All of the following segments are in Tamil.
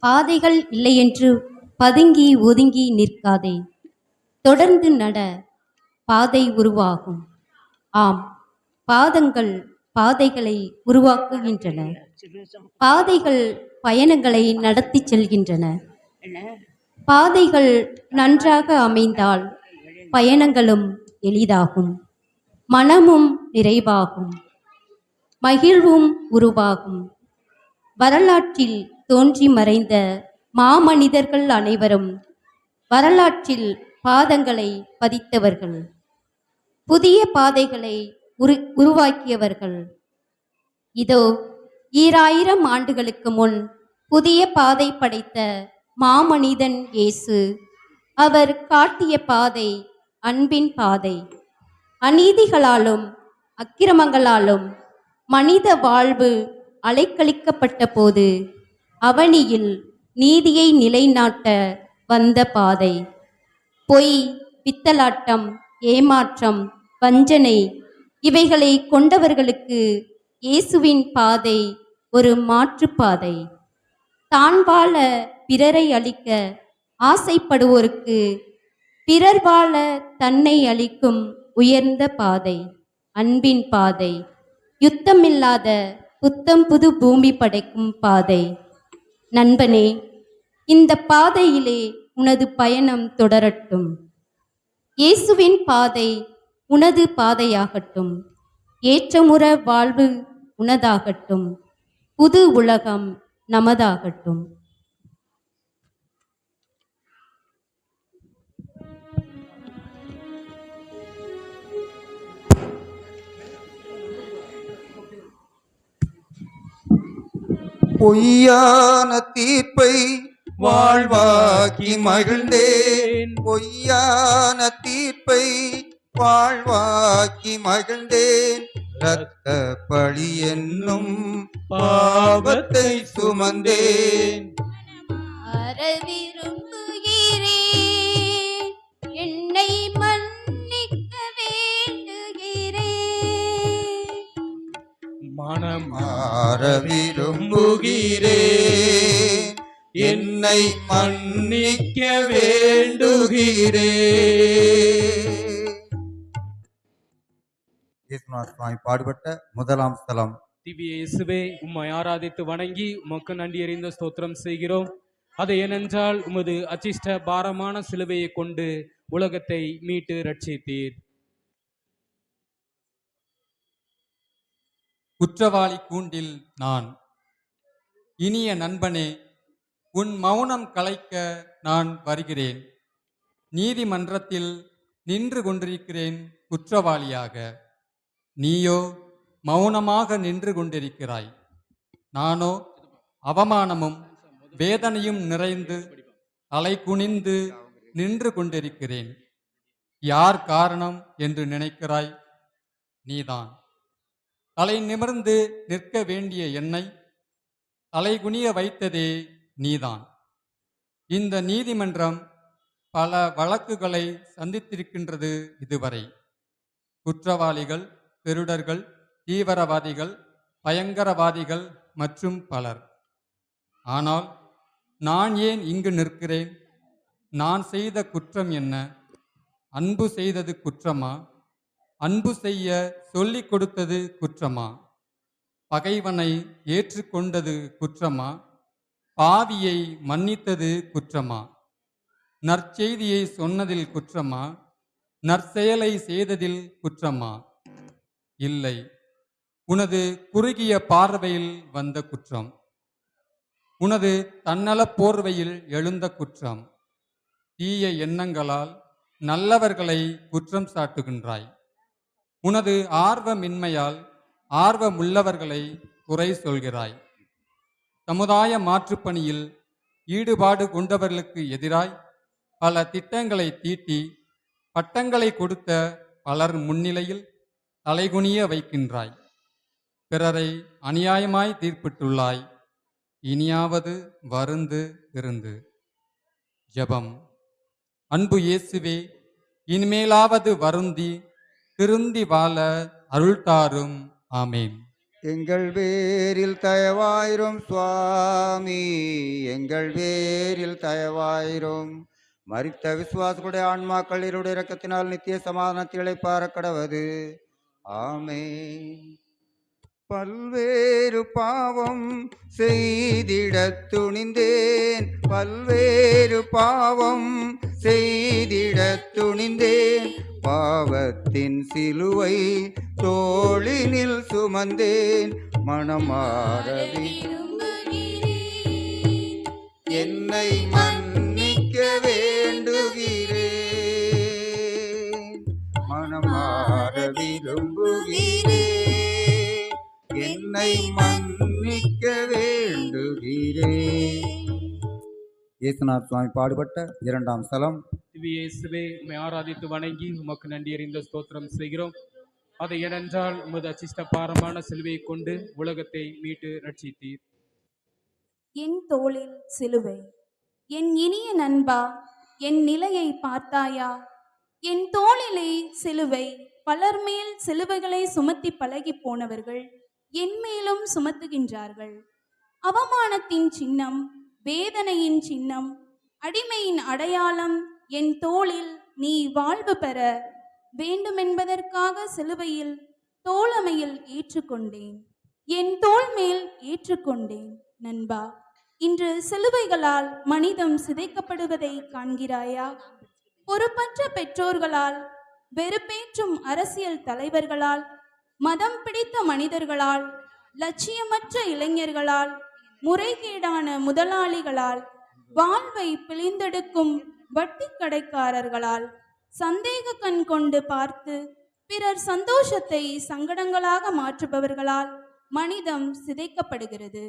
பாதைகள் இல்லையென்று பதுங்கி ஒதுங்கி நிற்காதே. தொடர்ந்து நட, பாதை உருவாகும். ஆம், பாதங்கள் பாதைகளை உருவாக்குகின்றன. பாதைகள் பயணங்களை நடத்தி செல்கின்றன. பாதைகள் நன்றாக அமைந்தால் பயணங்களும் எளிதாகும், மனமும் நிறைவாகும், மகிழ்வும் உருவாகும். வரலாற்றில் தோன்றி மறைந்த மாமனிதர்கள் அனைவரும் வரலாற்றில் பாதங்களை பதித்தவர்கள், புதிய பாதைகளை உருவாக்கியவர்கள். இதோ 2000 ஆண்டுகளுக்கு முன் புதிய பாதை படைத்த மாமனிதன் இயேசு. அவர் காட்டிய பாதை அன்பின் பாதை. அநீதிகளாலும் அக்கிரமங்களாலும் மனித வாழ்வு அலைக்கழிக்கப்பட்ட போது அவனியில் நீதியை நிலைநாட்ட வந்த பாதை. பொய், பித்தலாட்டம், ஏமாற்றம், வஞ்சனை இவைகளை கொண்டவர்களுக்கு இயேசுவின் பாதை ஒரு மாற்றுப்பாதை. தான் வாழ பிறரை அழிக்க ஆசைப்படுவோருக்கு பிறர் வாழ தன்னை அளிக்கும் உயர்ந்த பாதை அன்பின் பாதை. யுத்தமில்லாத புத்தம் புது பூமி படைக்கும் பாதை. நண்பனே, இந்த பாதையிலே உனது பயணம் தொடரட்டும். இயேசுவின் பாதை உனது பாதையாகட்டும். ஏற்றமுற வாழ்வு உனதாகட்டும். புது உலகம் நமதாகட்டும். பொய்யான தீர்ப்பை வாழ்வாக்கி மகிழ்ந்தேன். பொய்யான தீர்ப்பை வாழ்வாக்கி மகிழ்ந்தேன். இரத்த பழி என்னும் பாவத்தை சுமந்தேன். என்னை மன்னிக்க வேண்டுகிறேன். மனமாற விரும்புகிறேன். என்னை மன்னிக்க வேண்டுகிறேன். சுவாமி பாடுபட்ட முதலாம் ஸ்தலம். திவ்ய இயேசுவே, உம்மை ஆராதித்து வணங்கி உமக்கு நன்றி அறிந்த ஸ்தோத்திரம் செய்கிறோம். அது ஏனென்றால் உமது அச்சிஷ்ட பாரமான சிலுவையை கொண்டு உலகத்தை மீட்டு ரட்சித்தீர். குற்றவாளி கூண்டில் நான். இனிய நண்பனே, உன் மௌனம் கலைக்க நான் வருகிறேன். நீதிமன்றத்தில் நின்று கொண்டிருக்கிறேன் குற்றவாளியாக. நீயோ மௌனமாக நின்று கொண்டிருக்கிறாய். நானோ அவமானமும் வேதனையும் நிறைந்து தலை குனிந்து நின்று கொண்டிருக்கிறேன். யார் காரணம் என்று நினைக்கிறாய்? நீதான். தலை நிமிர்ந்து நிற்க வேண்டிய என்னை தலைகுனிய வைத்ததே நீதான். இந்த நீதிமன்றம் பல வழக்குகளை சந்தித்திருக்கின்றது இதுவரை. குற்றவாளிகள், திருடர்கள், தீவிரவாதிகள், பயங்கரவாதிகள் மற்றும் பலர். ஆனால் நான் ஏன் இங்கு நிற்கிறேன்? நான் செய்த குற்றம் என்ன? அன்பு செய்தது குற்றமா? அன்பு செய்ய சொல்லிக் கொடுத்தது குற்றமா? பகைவனை ஏற்றுக்கொண்டது குற்றமா? பாவியை மன்னித்தது குற்றமா? நற்செய்தியை சொன்னதில் குற்றமா? நற்செயலை செய்ததில் குற்றமா? இல்லை, உனது குறுகிய பார்வையில் வந்த குற்றம். உனது தன்னல போர்வையில் எழுந்த குற்றம். தீய எண்ணங்களால் நல்லவர்களை குற்றம் சாட்டுகின்றாய். உனது ஆர்வமின்மையால் ஆர்வமுள்ளவர்களை குறை சொல்கிறாய். சமுதாய மாற்றுப்பணியில் ஈடுபாடு கொண்டவர்களுக்கு எதிராய் பல திட்டங்களை தீட்டி பட்டங்களை கொடுத்த பலர் முன்னிலையில் தலைகுனிய வைக்கின்றாய். பிறரை அநியாயமாய் தீர்ப்பிட்டுள்ளாய். இனியாவது வருந்து இருந்து. ஜெபம். அன்பு இயேசுவே, இனிமேலாவது வருந்தி திருந்தி வாழ அருள் தாரும். ஆமேன். எங்கள் பேரில் தயவாயிரும் சுவாமி, எங்கள் பேரில் தயவாயிரும். மரித்த விசுவாசக்கூடிய ஆன்மாக்கள் இருடைய இரக்கத்தினால் நித்திய சமாதானத்திலே பாரக்கடவது. ஆமென். பல்வேறு பாவம் செய்திடத் துணிந்தேன், பல்வேறு பாவம் செய்திடத் துணிந்தேன். பாவத்தின் சிலுவை தோளினில் சுமந்தேன், மனமாரவி என்னை மன்னிக்க வேண்டுகிறேன், மனமார விரும்புகிறேன், என்னை மன்னிக்க வேண்டுகிறேன். இயேசுநாத் சுவாமி பாடுபட்ட இரண்டாம் ஸ்தலம். திவ்ய இயேசுவே, உம்மை ஆராதித்து வணங்கி உமக்கு நன்றி அறிந்த ஸ்தோத்திரம் செய்கிறோம். அது ஏனென்றால் உமது அச்சிஷ்ட பாரமான சிலுவையை கொண்டு உலகத்தை மீட்டு ரட்சித்தீர். என் தோளில் சிலுவை. என் இனிய நண்பா, என் நிலையை பார்த்தாயா? என் தோளிலே சிலுவை. பலர் மேல் சிலுவைகளை சுமத்தி பழகி போனவர்கள் என் மேலும் சுமத்துகின்றார்கள். அவமானத்தின் சின்னம், வேதனையின் சின்னம், அடிமையின் அடையாளம் என் தோளில் நீ வாழ்வு பெற வேண்டுமென்பதற்காக சிலுவையில் தோழமையில் ஏற்றுக்கொண்டேன். என் தோள் மேல் ஏற்றுக்கொண்டேன். நண்பா, இன்று சிலுவைகளால் மனிதம் சிதைக்கப்படுவதை காண்கிறாயா? பொறுப்பற்ற பெற்றோர்களால், வெறுப்பேற்றும் அரசியல் தலைவர்களால், மதம் பிடித்த மனிதர்களால், லட்சியமற்ற இளைஞர்களால், முறைகேடான முதலாளிகளால், வாழ்வை பிழிந்தெடுக்கும் வட்டி கடைக்காரர்களால், சந்தேக கண் கொண்டு பார்த்து பிறர் சந்தோஷத்தை சங்கடங்களாக மாற்றுபவர்களால் மனிதம் சிதைக்கப்படுகிறது.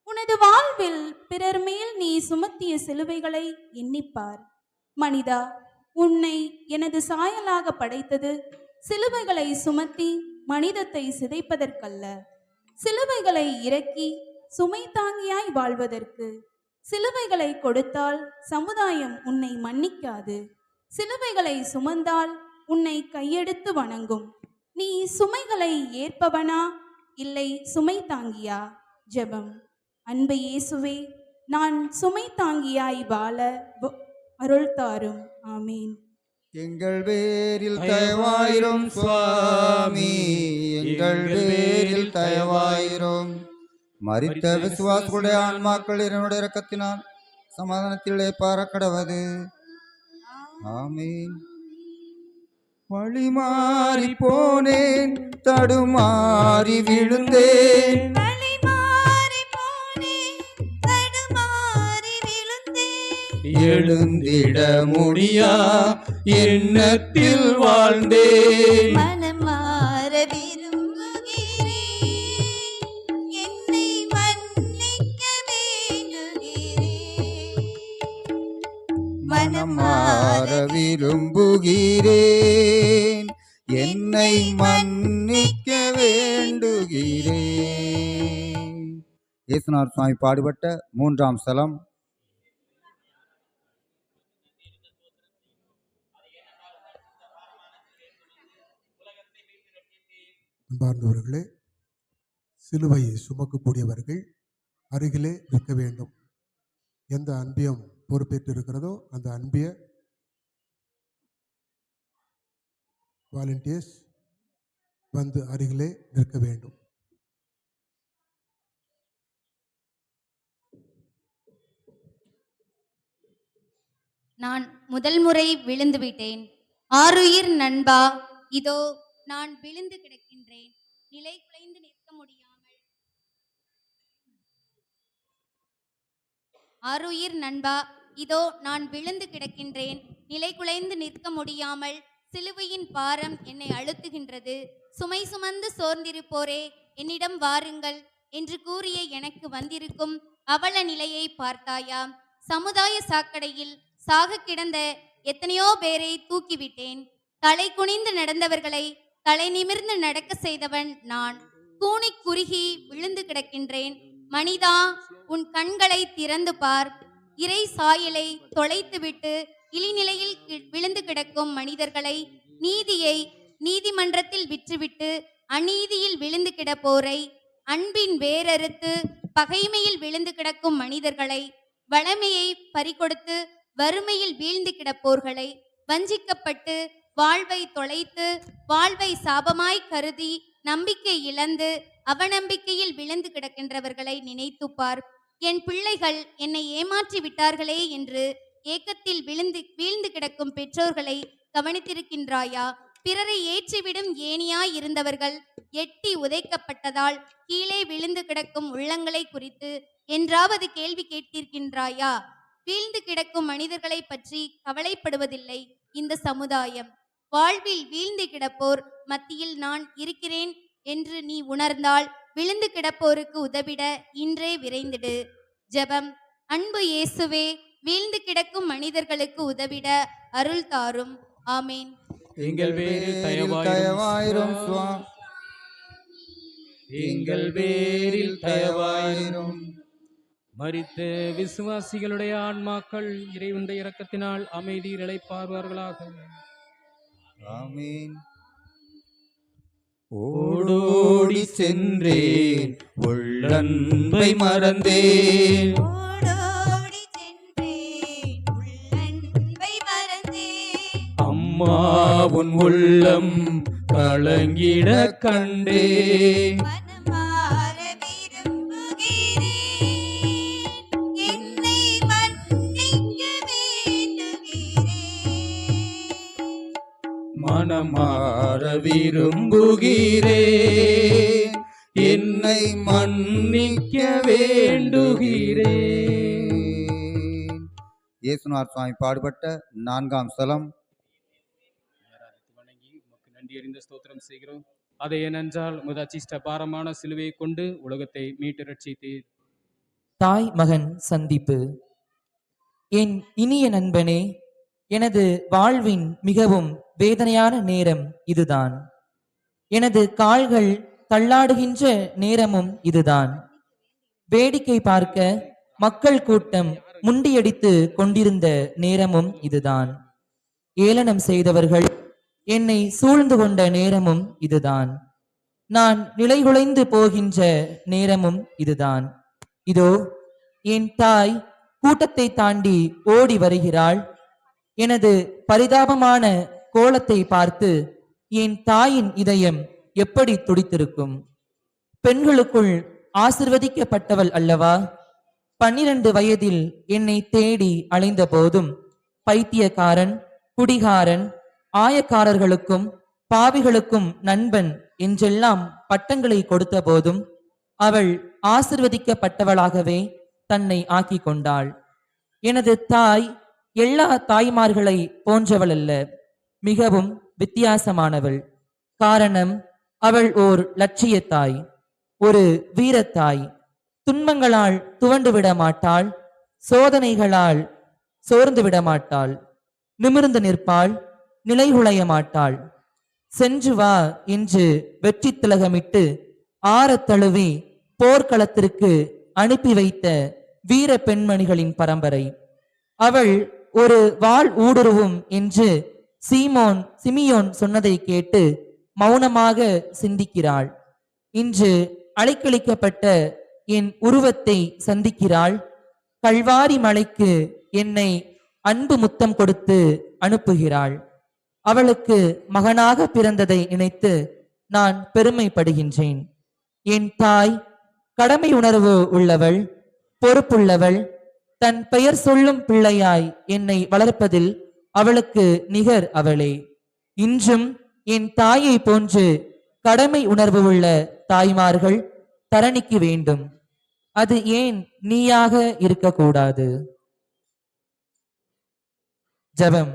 உனது வாழ்வில் பிறர் மேல் நீ சுமத்திய சிலுவைகளை எண்ணிப்பார். மனிதா, உன்னை எனது சாயலாக படைத்தது சிலுவைகளை சுமத்தி மனிதத்தை சிதைப்பதற்கல்ல, சிலுவைகளை இறக்கி சுமை தாங்கியாய் வாழ்வதற்கு. சிலுவைகளை கொடுத்தால் சமுதாயம் உன்னை மன்னிக்காது. சிலுவைகளை சுமந்தால் உன்னை கையெடுத்து வணங்கும். நீ சுமைகளை ஏற்பவனா, இல்லை சுமை தாங்கியா? ஜெபம். அன்பு இயேசுவே, நான் சுமை தாங்கியாய் வாழ அருள் தாரும். ஆமீன். எங்கள் பேரில் தயவாயிரும் சுவாமி, எங்கள் பேரில் தயவாயிரும். மரித்த விசுவாசங்களுடைய ஆன்மாக்கள் என்னுடைய இரக்கத்தினால் சமாதானத்திலே பாரக்கடவது. ஆமீன். வழி மாறி போனேன், தடுமாறி விழுந்தேன், எழுந்திட முடியா எண்ணத்தில் வாழ்ந்தேன். மனமார விரும்புகிறேன், என்னை மன்னிக்க வேண்டுகிறேன், மனமார விரும்புகிறேன், என்னை மன்னிக்க வேண்டுகிறேன். இயேசுநாத் சுவாமி பாடுபட்ட மூன்றாம் ஸ்தலம். அன்பார்ந்தவர்களே, சிலுவையை சுமக்கக்கூடியவர்கள் அருகிலே நிற்க வேண்டும். எந்த அன்பியம் பொறுப்பேற்றிருக்கிறதோ அந்த அன்பிய வாலண்டியர்ஸ் வந்து அருகிலே நிற்க வேண்டும். நான் முதல் முறை விழுந்து விட்டேன். ஆருயிர் நண்பா, இதோ நான் விழுந்து கிடக்கின்றேன், நிலை குலைந்து நிற்க முடியாமல். ஆருயிர் நண்பா, இதோ நான் விழுந்து கிடக்கின்றேன், நிலை குலைந்து நிற்க முடியாமல். சிலுவையின் பாரம் என்னை அழுத்துகின்றது. சுமை சுமந்து சோர்ந்திருப்போரே, என்னிடம் வாருங்கள் என்று கூறிய எனக்கு வந்திருக்கும் அவல நிலையை பார்த்தாயா? சமுதாய சாக்கடையில் சாக கிடந்த எத்தனையோ பேரை தூக்கிவிட்டேன். தலை குனிந்து நடந்தவர்களை தலை நிமிர்ந்து நடக்க செய்தவன் நான். கூனி குறுகி விழுந்து கிடக்கின்றேன். மனிதா, உன் கண்களை திறந்து பார். இறை சாயலை தொலைத்துவிட்டு இழிநிலையில் விழுந்து கிடக்கும் மனிதர்களை, நீதியை நீதிமன்றத்தில் விற்றுவிட்டு அநீதியில் விழுந்து கிடப்போரை அன்பின் வேரறுத்து பகைமையில் விழுந்து கிடக்கும் மனிதர்களை, வளமையை பறிகொடுத்து வறுமையில் வீழ்ந்து கிடப்போர்களை, வஞ்சிக்கப்பட்டு வாழ்வை தொலைத்து வாழ்வை சாபமாய் கருதி நம்பிக்கை இழந்து அவநம்பிக்கையில் விழுந்து கிடக்கின்றவர்களை நினைத்துப்பார். என் பிள்ளைகள் என்னை ஏமாற்றி விட்டார்களே என்று ஏக்கத்தில் வீழ்ந்து கிடக்கும் பெற்றோர்களை கவனித்திருக்கின்றாயா? பிறரை ஏற்றிவிடும் ஏணியாய் இருந்தவர்கள் எட்டி உதைக்கப்பட்டதால் கீழே விழுந்து கிடக்கும் உள்ளங்களை குறித்து என்றாவது கேள்வி கேட்டிருக்கின்றாயா? வீழ்ந்து கிடக்கும் மனிதர்களை பற்றி கவலைப்படுவதில்லை இந்த சமுதாயம். வாழ்வில் வீழ்ந்து கிடப்போர் மத்தியில் நான் இருக்கிறேன் என்று நீ உணர்ந்தால் விழுந்து கிடப்போருக்கு உதவிட இன்றே விரைந்திடு. ஜெபம். அன்பு இயேசுவே, வீழ்ந்து கிடக்கும் மனிதர்களுக்கு உதவிட அருள் தாரும். ஆமேன். எங்கள் பேரில் தயவாயிரும் சுவாமி. எங்கள் பேரில் தயவாயிரும். மரித்த விசுவாசிகளுடைய ஆன்மாக்கள் இறைவனுடைய இரக்கத்தினால் அமைதியில் இளைப்பார்வார்களாக. ஆமீன். ஓடோடி சென்றேன், உள்ளன்பை மறந்தேன். அம்மா உன் உள்ளம் கலங்கிட கண்டேன். மனமாற விரும்புகிறேன், என்னை மன்னிக்க வேண்டுகிறேன். இயேசுநாதர் சுவாமி பாடுபட்ட 4ஆம் ஸ்தலம். வணங்கி உமக்கு நன்றி அறிந்த ஸ்தோத்திரம் செய்கிறோம். அதை ஏனென்றால் உமது அச்சிஷ்ட பாரமான சிலுவையை கொண்டு உலகத்தை மீட்டு ரட்சித்தீர். தாய் மகன் சந்திப்பு. என் இனிய நண்பனே, எனது வாழ்வின் மிகவும் வேதனையான நேரம் இதுதான். எனது கால்கள் தள்ளாடுகின்ற நேரமும் இதுதான். வேடிக்கை பார்க்க மக்கள் கூட்டம் முண்டியடித்து கொண்டிருந்த நேரமும் இதுதான். ஏளனம் செய்தவர்கள் என்னை சூழ்ந்து கொண்ட நேரமும் இதுதான். நான் நிலைகுலைந்து போகின்ற நேரமும் இதுதான். இதோ என் தாய் கூட்டத்தை தாண்டி ஓடி வருகிறாள். எனது பரிதாபமான கோலத்தை பார்த்து என் தாயின் இதயம் எப்படி துடித்திருக்கும். பெண்களுக்குள் ஆசிர்வதிக்கப்பட்டவள் அல்லவா? 12 வயதில் என்னை தேடி அலைந்த போதும் பைத்தியக்காரன், குடிகாரன், ஆயக்காரர்களுக்கும் பாவிகளுக்கும் நண்பன் என்றெல்லாம் பட்டங்களை கொடுத்த போதும் அவள் ஆசிர்வதிக்கப்பட்டவளாகவே தன்னை ஆக்கி கொண்டாள். எனது தாய் எல்லா தாய்மார்களை போன்றவள் அல்ல, மிகவும் வித்தியாசமானவள். காரணம், அவள் ஓர் லட்சிய தாய், ஒரு வீரத்தாய். துன்பங்களால் துவண்டு விட மாட்டாள், சோதனைகளால் சோர்ந்து விட மாட்டாள். நிமிர்ந்து நிற்பாள், நிலைகுலைய மாட்டாள். சென்று வா என்று வெற்றி திலகமிட்டு ஆறத் தழுவி போர்க்களத்திற்கு அனுப்பி வைத்த வீர பெண்மணிகளின் பரம்பரை. அவள் ஒரு வாள் ஊடுருவும் என்று சிமியோன் சொன்னதை கேட்டு மௌனமாக சிந்திக்கிறாள். இன்று அலைக்கழிக்கப்பட்ட என் உருவத்தை சந்திக்கிறாள். கல்வாரி மலைக்கு என்னை அன்பு முத்தம் கொடுத்து அனுப்புகிறாள். அவளுக்கு மகனாக பிறந்ததை நினைத்து நான் பெருமைப்படுகின்றேன். என் தாய் கடமை உணர்வு உள்ளவள், பொறுப்புள்ளவள். தன் பெயர் சொல்லும் பிள்ளையாய் என்னை வளர்ப்பதில் அவளுக்கு நிகர் அவளே. இன்றும் என் தாயை போன்று கடமை உணர்வு உள்ள தாய்மார்கள் தரணிக்கு வேண்டும். அது ஏன் நீயாக இருக்கக்கூடாது? ஜெபம்.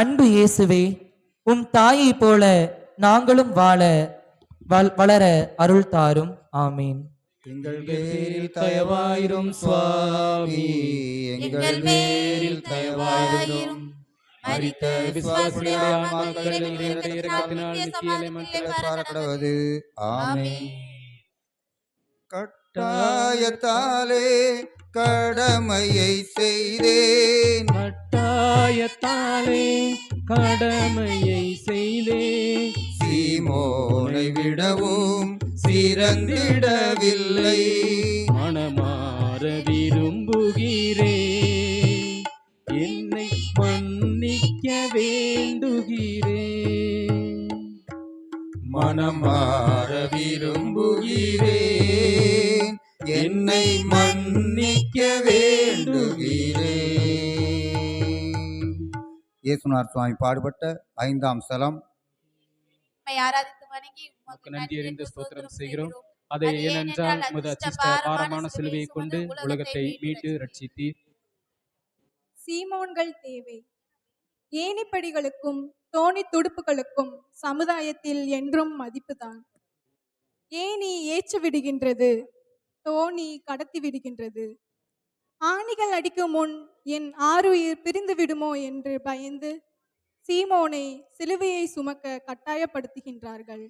அன்பு இயேசுவே, உன் தாயை போல நாங்களும் வளர அருள் தாரும். ஆமீன். எங்கள் பேரில் தயவாயிரும் சுவாமி, எங்கள் பேரில் தயவாயிரும். மரித்த விசுவாசிகளுடைய ஆன்மாக்கள் இறைவனுடைய இரக்கத்தினால் நித்திய பாரக்கடவது. ஆமென். கட்டாயத்தாலே கடமையை செய்தேன், கட்டாயத்தாலே கடமையை செய்தேன். சீமோனை விடவும் சிறந்திடவில்லை. மனமாற விரும்புகிறேன், என்னை மன்னிக்க வேண்டுகிறேன். மனமாற விரும்புகிறேன், என்னை மன்னிக்க வேண்டுகிறேன். இயேசுநாதர் சுவாமி பாடுபட்ட 5ஆம் ஸ்தலம். உம்மை ஆராதித்து வணங்கி உமக்கு நன்றி அறிந்த ஸ்தோத்திரம் செய்கிறோம். அதை ஏனென்றால் உமது அச்சிஷ்ட பாரமான சிலுவையை கொண்டு உலகத்தை மீட்டு ரட்சித்தீர். சீமோன்கள் தேவை. ஏணிப்படிகளுக்கும் தோணி துடுப்புகளுக்கும் சமுதாயத்தில் என்றும் மதிப்புதான். ஏணி ஏற்றி விடுகின்றது, தோணி கடத்தி விடுகின்றது. ஆணிகள் அடிக்கும் முன் என் ஆருயிர் பிரிந்து விடுமோ என்று பயந்து சீமோனை சிலுவையை சுமக்க கட்டாயப்படுத்துகின்றார்கள்.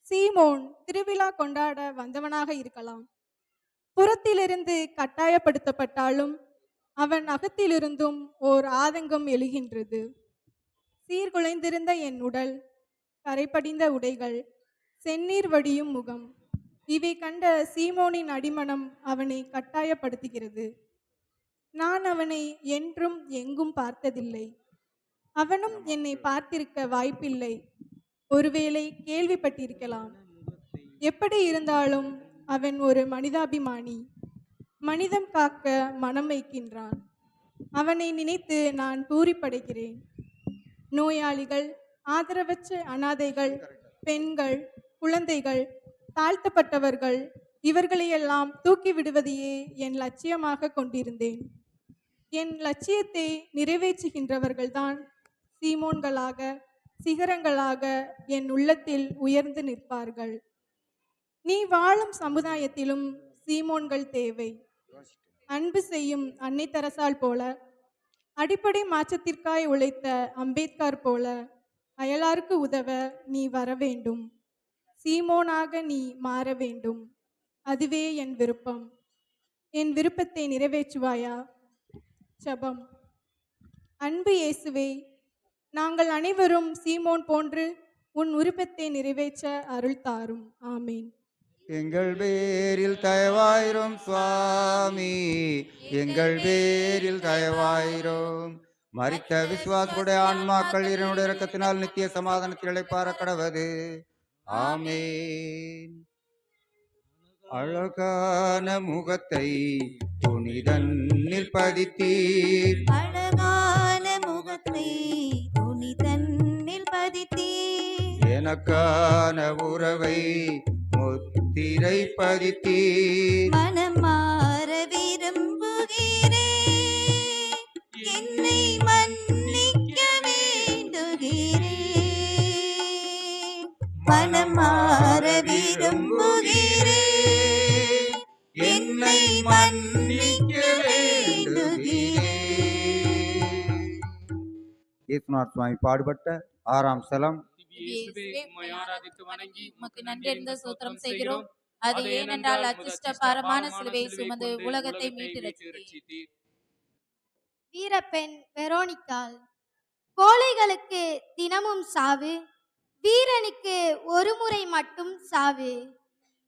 சீமோன் திருவிழா கொண்டாட வந்தவனாக இருக்கலாம். புறத்திலிருந்து கட்டாயப்படுத்தப்பட்டாலும் அவன் அகத்திலிருந்தும் ஓர் ஆதங்கம் எழுகின்றது. சீர்குலைந்திருந்த என் உடல், கரைபடிந்த உடைகள், செந்நீர் வடியும் முகம், இவை கண்ட சீமோனின் அடிமனம் அவனை கட்டாயப்படுத்துகிறது. நான் அவனை என்றும் எங்கும் பார்த்ததில்லை. அவனும் என்னை பார்த்திருக்க வாய்ப்பில்லை. ஒருவேளை கேள்விப்பட்டிருக்கலாம். எப்படி இருந்தாலும் அவன் ஒரு மனிதாபிமானி. மனிதம் காக்க மனம் வைக்கின்றான். அவனை நினைத்து நான் பூரிப்படைகிறேன். நோயாளிகள், ஆதரவற்ற அனாதைகள், பெண்கள், குழந்தைகள், தாழ்த்தப்பட்டவர்கள், இவர்களையெல்லாம் தூக்கி விடுவதையே என் லட்சியமாக கொண்டிருந்தேன். என் லட்சியத்தை நிறைவேற்றுகின்றவர்கள்தான் சீமோன்களாக, சிகரங்களாக என் உள்ளத்தில் உயர்ந்து நிற்பார்கள். நீ வாழும் சமுதாயத்திலும் சீமோன்கள் தேவை. அன்பு செய்யும் அன்னை தெரசாள் போல, அடிப்படை மாற்றத்திற்காய் உழைத்த அம்பேத்கர் போல அயலாருக்கு உதவ நீ வர வேண்டும். சீமோனாக நீ மாற வேண்டும். அதுவே என் விருப்பம். என் விருப்பத்தை நிறைவேற்றுவாயா? ஜெபம். அன்பு இயேசுவே, நாங்கள் அனைவரும் சீமோன் போன்று உன் விருப்பத்தை நிறைவேற்ற அருள் தாரும். ஆமீன். எங்கள் பேரில் தயவாயிரும் சுவாமி, எங்கள் பேரில் தயவாயிரும். மரித்த விசுவாசுடைய ஆன்மாக்கள் இறைவனுடைய இரக்கத்தினால் நித்திய சமாதானத்தில் இளைப்பாற கடவது. ஆமேன். அழகான முகத்தை துணிதன்னில் பதித்தீர், அழகான முகத்தை துணி தன்னில் பதித்தீர். எனக்கான உறவை முத்திரை பதித்தீர். மனம் மாற விரும்புகிறேன், என்னை மன்னிக்க வேண்டுகிறேன். மனம் மாற விரும்புகிறேன், என்னை மன்னிக்க வேண்டுகிறேன். இயேசுநாதர் சுவாமி பாடுபட்ட 6ஆம் ஸ்தலம். இயேசுவே, உம்மை ஆராதித்து வணங்கி உமக்கு நன்றி அறிந்த ஸ்தோத்திரம் செய்கிறோம். அது ஏனென்றால் அச்சிஷ்ட பாரமான சிலுவையை சுமந்து உலகத்தை மீட்டு ரட்சித்தீர். வீரப்பெண் வெரோனிக்காள். கோழைகளுக்கு தினமும் சாவு, வீரனுக்கு ஒரு முறை மட்டும் சாவு.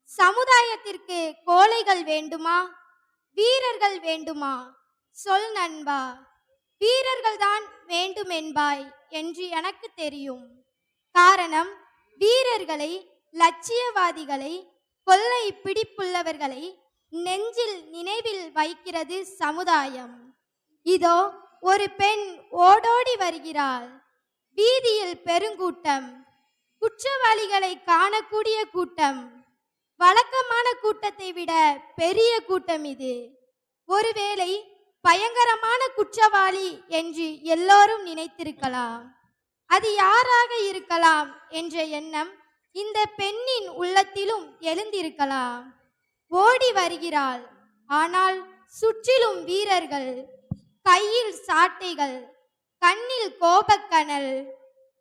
சமுதாயத்திற்கு கோழைகள் வேண்டுமா, வீரர்கள் வேண்டுமா? சொல் நண்பா. வீரர்கள்தான் வேண்டுமென்பாய் என்று எனக்கு தெரியும். காரணம், வீரர்களை, லட்சியவாதிகளை, கொள்ளை பிடிப்புள்ளவர்களை நெஞ்சில் நினைவில் வைக்கிறது சமுதாயம். இதோ ஒரு பெண் ஓடோடி வருகிறாள். வீதியில் பெருங்கூட்டம், குற்றவாளிகளை காணக்கூடிய கூட்டம். வழக்கமான கூட்டத்தை விட பெரிய கூட்டம் இது. ஒருவேளை பயங்கரமான குற்றவாளி என்று எல்லோரும் நினைத்திருக்கலாம். அது யாராக இருக்கலாம் என்ற எண்ணம் இந்த பெண்ணின் உள்ளத்திலும் எழுந்திருக்கலாம். ஓடி வருகிறாள். ஆனால் சுற்றிலும் வீரர்கள், கையில் சாட்டைகள், கண்ணில் கோபக்கனல்.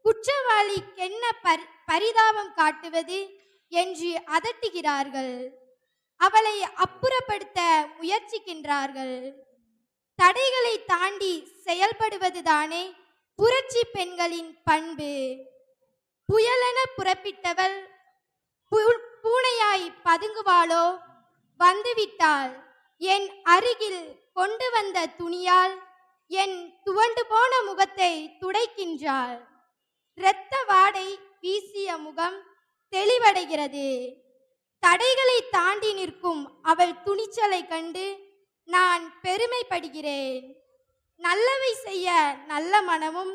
குற்றவாளிக்கென்ன பரிதாபம் காட்டுவது என்று அதட்டுகிறார்கள். அவளை அப்புறப்படுத்த முயற்சிக்கின்றார்கள். தடைகளை தாண்டி செயல்படுவதுதானே புரட்சி பெண்களின் பண்பு. புயலென புறப்பட்டவள் பூனையாய் பதுங்குவாளோ? வந்துவிட்டாள். என் அருகில் கொண்டு வந்த துணியால் என் துவண்டு போன முகத்தை துடைக்கின்றாள். இரத்த வாடை வீசிய முகம் தெளிவடைகிறது. தடைகளை தாண்டி நிற்கும் அவள் துணிச்சலை கண்டு நான் பெருமைப்படுகிறேன். நல்லவை செய்ய நல்ல மனமும்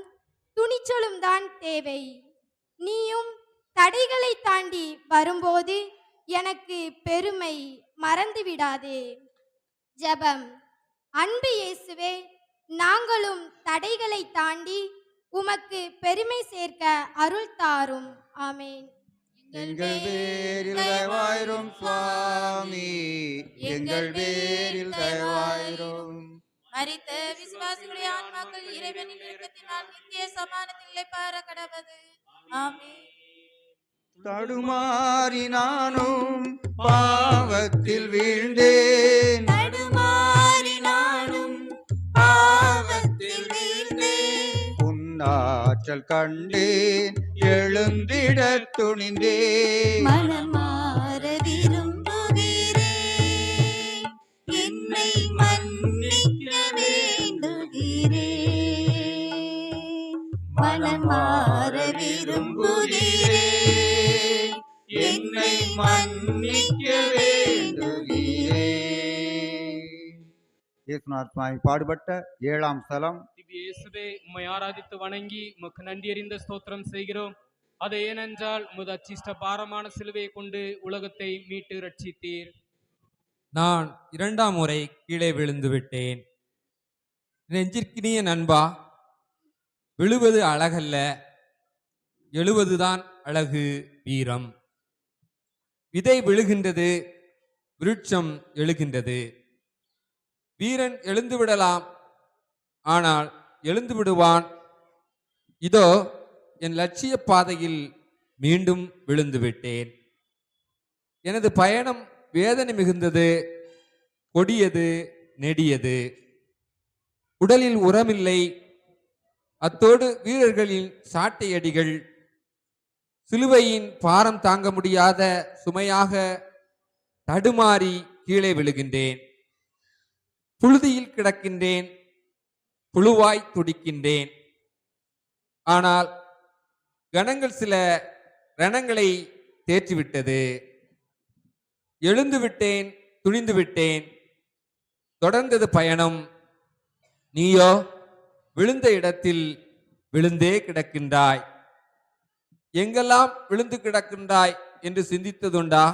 துணிச்சலும் தான் தேவை. நீயும் தடைகளை தாண்டி வரும்போது எனக்கு பெருமை மறந்துவிடாதே. ஜெபம். அன்பு இயேசுவே, நாங்களும் தடைகளை தாண்டி உமக்கு பெருமை சேர்க்க அருள் தாரும். ஆமேன். எங்கள் பேரில் தயவாயிரும் சுவாமி, எங்கள் பேரில் தயவாயிரும். மரித்த விசுவாசிகளுடைய ஆன்மாக்கள் இறைவனின் இரக்கத்தினால் நித்திய சமானத்திலே பார கடவது. ஆமென். தடுமாறி நானும் பாவத்தில் வீழ்ந்தேன், தடுமாறி நானும் பாவத்தில் வீழ்ந்தேன். உன்னாற்றல் கண்டேன், எழுந்திட துணிந்தேன். மனமார விரும்புகிறேன், என்னை மன்னிக்க வேண்டுகிறேன். மனமார விரும்புகிறேன், என்னை மன்னிக்க வேண்டுகிறேன். இயேசுநாதர் சுவாமி பாடுபட்ட 7ஆம் ஸ்தலம். திவ்ய இயேசுவே, உம்மை ஆராதித்து வணங்கி உமக்கு நன்றி அறிந்த ஸ்தோத்திரம் செய்கிறோம். அது ஏனென்றால் உமது அச்சிஷ்ட பாரமான சிலுவையை கொண்டு உலகத்தை மீட்டு ரட்சித்தீர். நான் 2ஆம் முறை கீழே விழுந்து விட்டேன். நெஞ்சிற்கினிய நண்பா, விழுவது அழகல்ல, எழுவதுதான் அழகு, வீரம். விதை விழுகின்றது, விருட்சம் எழுகின்றது. வீரன் எழுந்து விடலாம், ஆனால் எழுந்து விடுவான். இதோ என் லட்சிய பாதையில் மீண்டும் விழுந்து விட்டேன். எனது பயணம் வேதனை மிகுந்தது, கொடியது, நெடியது. உடலில் உரமில்லை, அத்தோடு வீரர்களின் சாட்டையடிகள். சிலுவையின் பாரம் தாங்க முடியாத சுமையாக தடுமாறி கீழே விழுகின்றேன். புழுதியில் கிடக்கின்றேன், புழுவாய் துடிக்கின்றேன். ஆனால் கணங்கள் சில ரணங்களை தேற்றிவிட்டது. எழுந்து விட்டேன், துணிந்து விட்டேன். தொடர்ந்தது பயணம். நீயோ விழுந்த இடத்தில் விழுந்தே கிடக்கின்றாய். எங்கெல்லாம் விழுந்து கிடக்கின்றாய் என்று சிந்தித்ததுண்டா?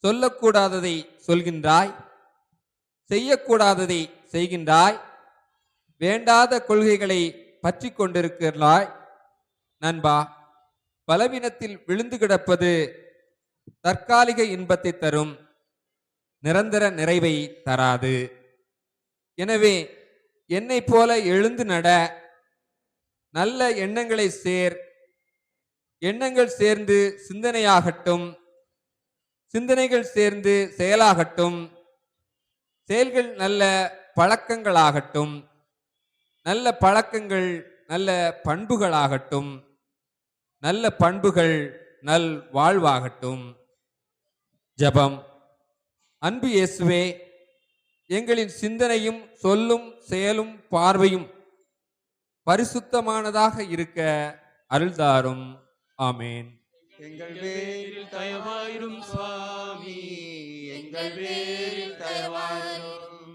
சொல்லக்கூடாததை சொல்கின்றாய், செய்யக்கூடாததை செய்கின்றாய், வேண்டாத கொள்கைகளை பற்றி கொண்டிருக்கிறாய். நண்பா, பலவீனத்தில் விழுந்து கிடப்பது தற்காலிக இன்பத்தை தரும், நிரந்தர நிறைவை தராது. எனவே என்னை போல எழுந்து நட. நல்ல எண்ணங்களை சேர். எண்ணங்கள் சேர்ந்து சிந்தனையாகட்டும், சிந்தனைகள் சேர்ந்து செயலாகட்டும், செயல்கள் நல்ல பழக்கங்களாகட்டும், நல்ல பழக்கங்கள் நல்ல பண்புகளாகட்டும், நல்ல பண்புகள் நல் வாழ்வாகட்டும். ஜெபம். அன்பு இயேசுவே, எங்களின் சிந்தனையும் சொல்லும் செயலும் பார்வையும் பரிசுத்தமானதாக இருக்க அருள்தாரும். ஆமேன். எங்கள் பேரில் தயவாயிரும் சுவாமி, எங்கள் பேரில் தயவாயிரும்.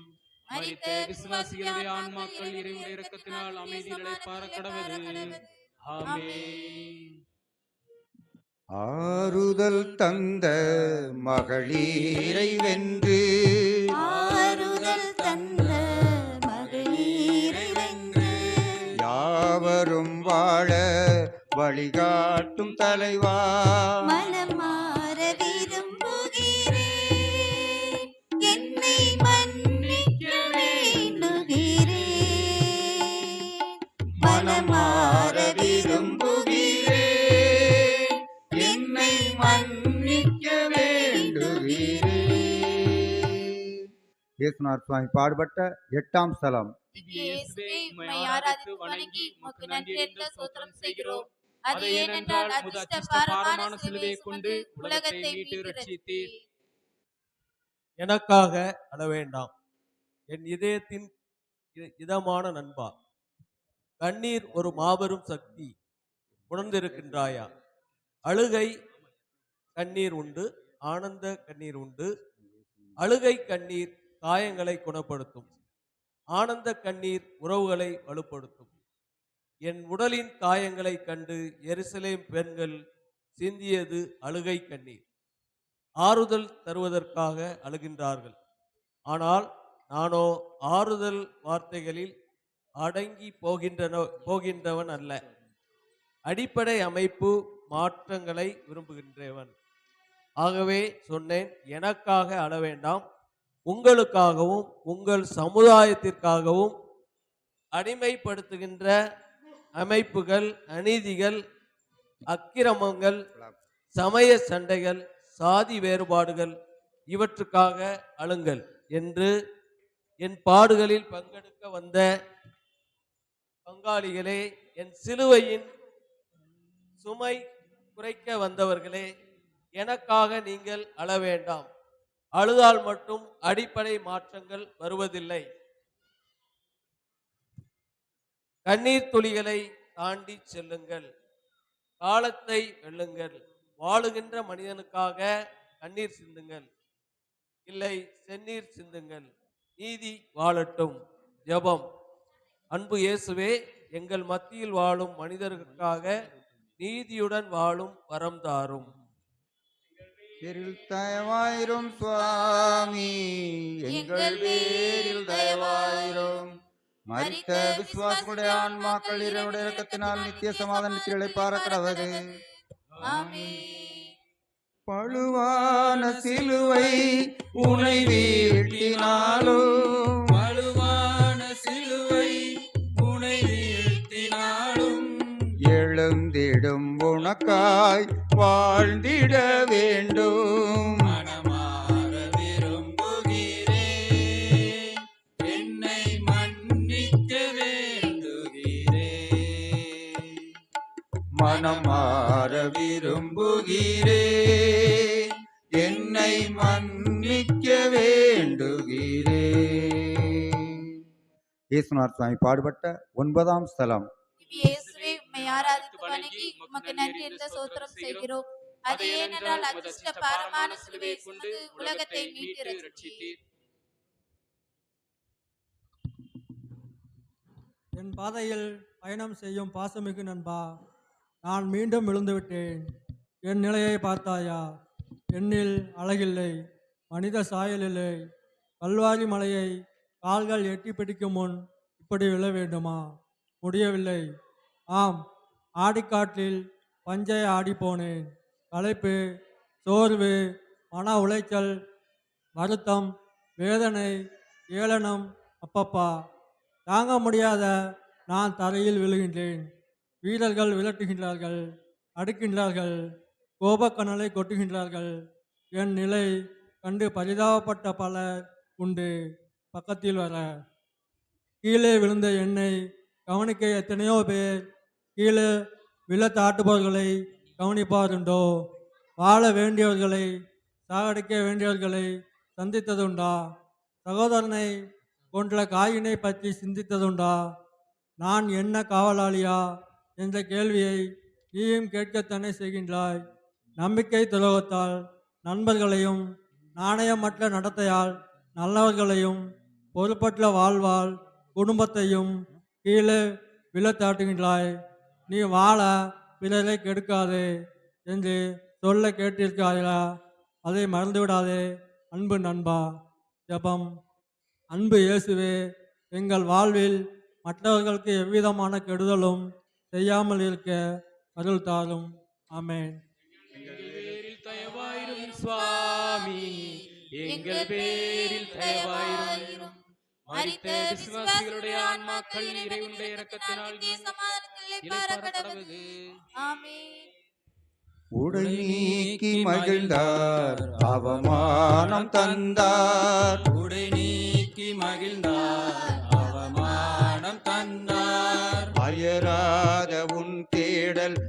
மரித்த விசுவாசிகளுடைய ஆன்மாக்கள் இறைவனுடைய இரக்கத்தினால் அமைதிகளை பார கடவது. ஆமென். ஆறுதல் தந்த மகளீரை வென்று, ஆறுதல் தந்த மகளீரை வென்று, யாவரும் வாழ வழிகாட்டும் தலைவா, மனமார விரும்புகிறேன், என்னை மன்னிக்க வேண்டுகிறேன். மனமார விரும்புகிறேன், என்னை மன்னிக்க வேண்டுகிறேன். இயேசுநாதர் சுவாமி பாடுபட்ட 8ஆம் ஸ்தலம். திவ்ய இயேசுவே, உம்மை ஆராதித்து வணங்கி உமக்கு நன்றி அறிந்த ஸ்தோத்திரம் செய்கிறோம். அது ஏனென்றால் அதிர்ஷ்ட பாரமான சிலுவையை கொண்டு உலகத்தை மீட்டு ரட்சித்தீர். எனக்காக அழ வேண்டாம், என் இதயத்தின் இதமான நண்பா. கண்ணீர் ஒரு மாபெரும் சக்தி, உணர்ந்திருக்கின்றாயா? அழுகை கண்ணீர் உண்டு, ஆனந்த கண்ணீர் உண்டு. அழுகை கண்ணீர் காயங்களை குணப்படுத்தும், ஆனந்த கண்ணீர் உறவுகளை வலுப்படுத்தும். என் உடலின் காயங்களை கண்டு எருசலேம் பெண்கள் சிந்தியது அழுகை கண்ணீர். ஆறுதல் தருவதற்காக அழுகின்றார்கள். ஆனால் நானோ ஆறுதல் வார்த்தைகளில் அடங்கி போகின்றவன் அல்ல. அடிப்படை அமைப்பு மாற்றங்களை விரும்புகின்றவன். ஆகவே சொன்னேன், எனக்காக அழ வேண்டாம், உங்களுக்காகவும் உங்கள் சமுதாயத்திற்காகவும் அடிமைப்படுத்துகின்ற அமைப்புகள், அநீதிகள், அக்கிரமங்கள், சமய சண்டைகள், சாதி வேறுபாடுகள் இவற்றுக்காக அழுங்கள் என்று என் பாடுகளில் பங்கெடுக்க வந்த பங்காளிகளே, என் சிலுவையின் சுமை குறைக்க வந்தவர்களே, எனக்காக நீங்கள் அழ வேண்டாம். அழுதால் மட்டும் அடிப்படை மாற்றங்கள் வருவதில்லை. கண்ணீர் துளிகளை தாண்டி செல்லுங்கள், காலத்தை வெல்லுங்கள். வாழுகின்ற மனிதனுக்காக கண்ணீர் சிந்துங்கள், இல்லை செந்நீர் சிந்துங்கள். நீதி வாழட்டும். ஜெபம். அன்பு இயேசுவே, எங்கள் மத்தியில் வாழும் மனிதர்களுக்காக நீதியுடன் வாழும் வரம் தாரும். பேரில் தயவாயிரும் சுவாமி, எங்கள் பேரில் தயவாயிரும். மரித்த விசுவாசங்களுடைய ஆன்மாக்கள் இறைவனுடைய இரக்கத்தினால் நித்திய சமாதானத்தில் இளைப்பாற கடவது. பழுவான சிலுவை உனை வீழ்த்தினாலும், பழுவான சிலுவை உனை வீழ்த்தினாலும், எழுந்திடும் உனக்காய் வாழ்ந்திட வேண்டும். மனமாற விரும்புகிறேன், என்னை மன்னிக்க வேண்டுகிறேன். மனமாற விரும்புகிறேன், என்னை மன்னிக்க வேண்டுகிறேன். இயேசுநாதர் சுவாமி பாடுபட்ட 9ஆம் ஸ்தலம். இயேசுவே, உம்மை ஆராதித்து வணங்கி உமக்கு நன்றி என்ற ஸ்தோத்திரம் செய்கிறோம். அது ஏனென்றால் அதிர்ஷ்ட பாரமான சிலுவையை கொண்டு உலகத்தை மீட்டு ரட்சித்தீர். என் பாதையில் பயணம் செய்யும் பாசமிகு நண்பா, நான் மீண்டும் விழுந்துவிட்டேன். என் நிலையை பார்த்தாயா? என்னில் அழகில்லை, மனித சாயல் இல்லை. கல்வாரி மலையை கால்கள் எட்டி பிடிக்கும் முன் இப்படி விழ வேண்டுமா? முடியவில்லை. ஆம், ஆடிக்காட்டில் பஞ்சை ஆடிப்போனேன். களைப்பு, சோர்வு, மன உளைச்சல், வருத்தம், வேதனை, ஏளனம், அப்பப்பா தாங்க முடியாத நான் தரையில் விழுகின்றேன். வீரர்கள் விரட்டுகின்றார்கள், அடிக்கின்றார்கள், கோபக்கனலை கொட்டுகின்றார்கள். என் நிலை கண்டு பரிதாபப்பட்ட பலர் உண்டு பக்கத்தில் வர. கீழே விழுந்த என்னை கவனிக்க எத்தனையோ பேர் கீழே விழ தாட்டுபவர்களை கவனிப்பாருண்டோ? வாழ வேண்டியவர்களை சாகடிக்க வேண்டியவர்களை சந்தித்ததுண்டா? சகோதரனை கொன்ற காயினை பற்றி சிந்தித்ததுண்டா? நான் என்ன காவலாளியா என்ற கேள்வியை நீயும் கேட்கத்தானே செய்கின்றாய். நம்பிக்கை துரோகத்தால் நண்பர்களையும், நாணயமற்ற நடத்தையால் நல்லவர்களையும், பொறுப்பற்ற வாழ்வால் குடும்பத்தையும் கீழே விழத்தாட்டுகின்றாய். நீ வாழ பிறரை கெடுக்காதே என்று சொல்ல கேட்டிருக்காயா? அதை மறந்துவிடாதே அன்பு நண்பா. ஜெபம். அன்பு இயேசுவே, எங்கள் வாழ்வில் மற்றவர்களுக்கு எவ்விதமான கெடுதலும் செய்யாமல் இருக்க அருள் தாரும். ஆமென். எங்கள் பேரில் தயவாயிரும் சுவாமி, எங்கள் பேரில் தயவாயிரும். மரித்த விசுவாசிகளுடைய ஆன்மாக்கள் இறைவனுடைய இரக்கத்தினால் இளைப்பாறக்கடவது. ஆமென். உடை நீக்கி மகிழ்ந்தார், அவமானம் தந்தார். உடை நீக்கி மகிழ்ந்தார், அவமானம் தந்தார். அயராத உன் தேடல்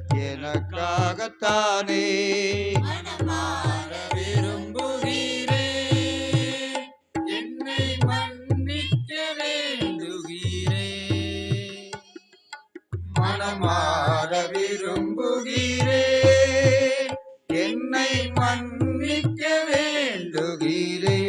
உமக்காகத்தானே மனமார விரும்புகிறேன் என்னை மன்னிக்க வேண்டுகிறேன் மனமார விரும்புகிறேன் என்னை மன்னிக்க வேண்டுகிறேன்.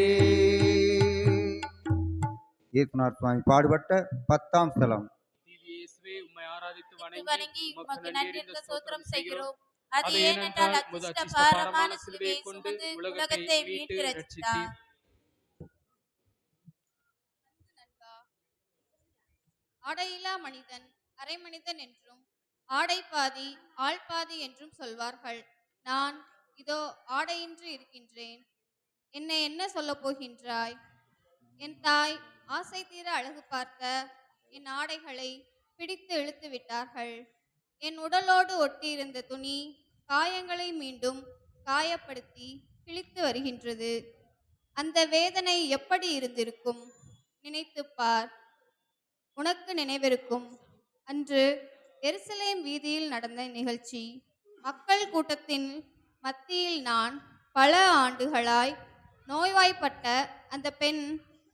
இயேசுநாதர் சுவாமி பாடுபட்ட 10ஆம் ஸ்தலம். இயேசுவே, உம்மை ஆராதித்து வணங்கி வணங்கி உமக்கு நன்றி என்ற ஸ்தோத்திரம் செய்கிறோம். அது அது ஏனென்றால் உமது அச்சிஷ்ட அச்சிஷ்ட பாரமான சிலுவையை சிலுவையை கொண்டு சுமந்து உலகத்தை உலகத்தை மீட்டு மீட்டு ரட்சித்தீர். ரட்சித்தார். ஆடையில்லா மனிதன் அரை மனிதன் என்றும் ஆடை பாதி ஆள் பாதி என்றும் சொல்வார்கள். நான் இதோ ஆடையின்றி இருக்கின்றேன். என்னை என்ன சொல்லப் போகின்றாய்? என் தாய் ஆசை தீர அழகு பார்க்க என் ஆடைகளை பிடித்து இழுத்து விட்டார்கள். என் உடலோடு ஒட்டியிருந்த துணி காயங்களை மீண்டும் காயப்படுத்தி கிழித்து வருகின்றது. அந்த வேதனை எப்படி இருந்திருக்கும்? நினைத்துப் பார். உனக்கு நினைவிருக்கும், அன்று எருசலேம் வீதியில் நடந்த நிகழ்ச்சி. மக்கள் கூட்டத்தின் மத்தியில் நான் பல ஆண்டுகளாய் நோய்வாய்ப்பட்ட அந்த பெண்